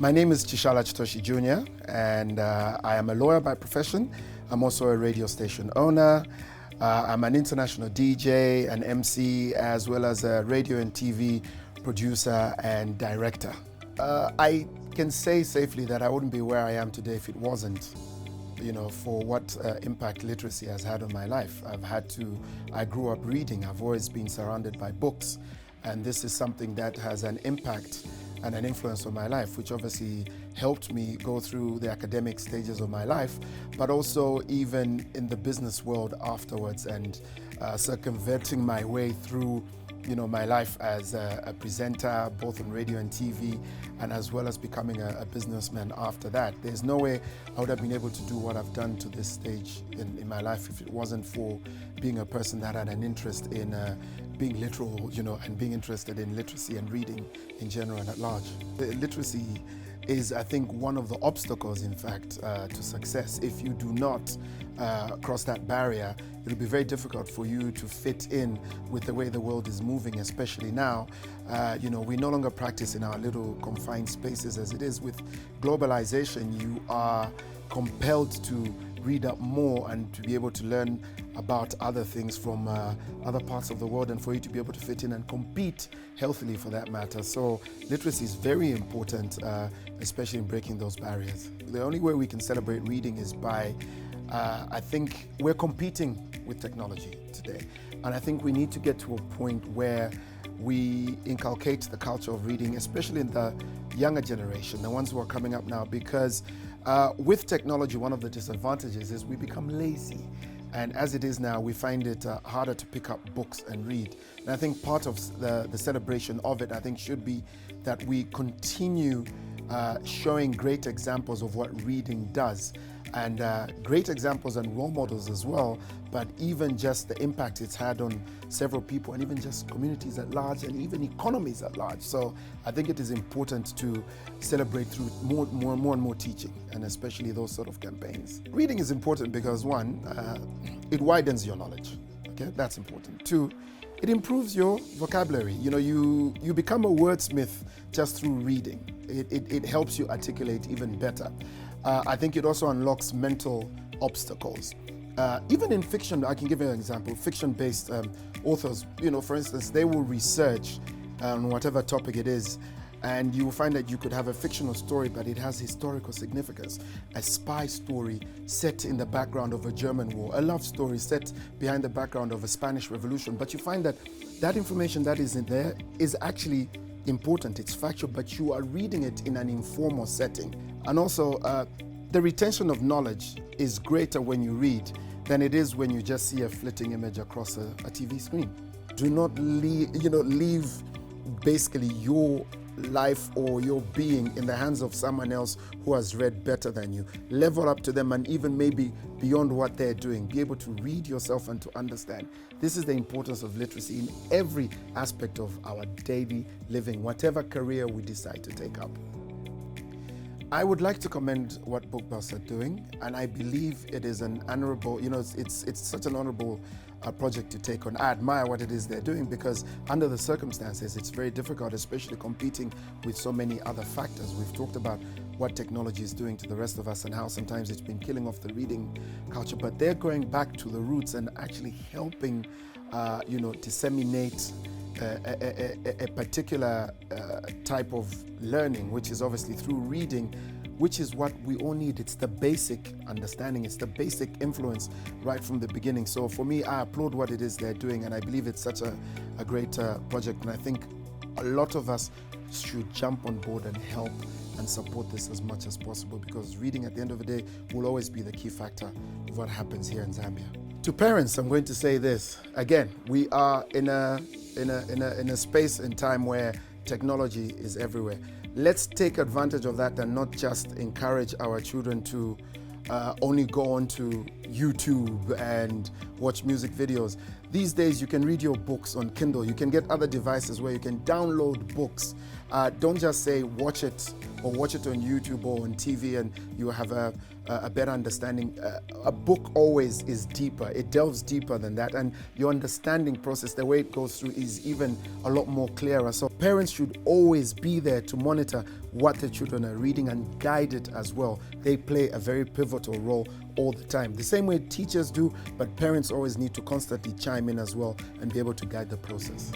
My name is Chishala Chitoshi Jnr. and I am a lawyer by profession. I'm also a radio station owner. I'm an international DJ, an MC, as well as a radio and TV producer and director. I can say safely that I wouldn't be where I am today if it wasn't, for what impact literacy has had on my life. I grew up reading. I've always been surrounded by books, and this is something that has an impact and an influence on my life, which obviously helped me go through the academic stages of my life, but also even in the business world afterwards, and circumventing my way through my life as a presenter, both on radio and TV, and as well as becoming a businessman after that. There's no way I would have been able to do what I've done to this stage in my life if it wasn't for being a person that had an interest in being literal, and being interested in literacy and reading in general and at large. Literacy is, I think, one of the obstacles, in fact, to success. If you do not cross that barrier, it'll be very difficult for you to fit in with the way the world is moving, especially now. We no longer practice in our little confined spaces as it is. With globalization, you are compelled to read up more and to be able to learn about other things from other parts of the world, and for you to be able to fit in and compete healthily for that matter. So literacy is very important, especially in breaking those barriers. The only way we can celebrate reading is by, I think we're competing with technology today. And I think we need to get to a point where we inculcate the culture of reading, especially in the younger generation, the ones who are coming up now, because with technology, one of the disadvantages is we become lazy. And as it is now, we find it harder to pick up books and read. And I think part of the celebration of it, I think, should be that we continue showing great examples of what reading does, and great examples and role models as well, but even just the impact it's had on several people, and even just communities at large, and even economies at large. So I think it is important to celebrate through more and more teaching, and especially those sort of campaigns. Reading is important because, one, it widens your knowledge. Okay, that's important. Two, it improves your vocabulary. You become a wordsmith just through reading. It helps you articulate even better. I think it also unlocks mental obstacles. Even in fiction, I can give you an example. Fiction-based authors, for instance, they will research on whatever topic it is, and you will find that you could have a fictional story, but it has historical significance. A spy story set in the background of a German war, a love story set behind the background of a Spanish Revolution. But you find that that information that is in there is actually important, it's factual, but you are reading it in an informal setting. And also, the retention of knowledge is greater when you read than it is when you just see a flitting image across a TV screen. Do not leave basically your life or your being in the hands of someone else who has read better than you. Level up to them, and even maybe beyond what they're doing. Be able to read yourself and to understand. This is the importance of literacy in every aspect of our daily living, whatever career we decide to take up. I would like to commend what Book Bus are doing, and I believe it is an honorable, it's such an honorable project to take on. I admire what it is they're doing, because under the circumstances, it's very difficult, especially competing with so many other factors. We've talked about what technology is doing to the rest of us and how sometimes it's been killing off the reading culture, but they're going back to the roots and actually helping, disseminate a particular type of learning, which is obviously through reading, which is what we all need. It's the basic understanding, it's the basic influence right from the beginning. So for me, I applaud what it is they're doing, and I believe it's such a great project, and I think a lot of us should jump on board and help and support this as much as possible, because reading at the end of the day will always be the key factor of what happens here in Zambia. To parents, I'm going to say this. Again, we are in a space and time where technology is everywhere. Let's take advantage of that and not just encourage our children to only go on to YouTube and watch music videos. These days you can read your books on Kindle. You can get other devices where you can download books. Don't just say watch it or watch it on YouTube or on TV and you have a better understanding. A book always is deeper. It delves deeper than that, and your understanding process, the way it goes through, is even a lot more clearer. So parents should always be there to monitor what their children are reading and guide it as well. They play a very pivotal role all the time. The same way teachers do, but parents always need to constantly chime in as well and be able to guide the process.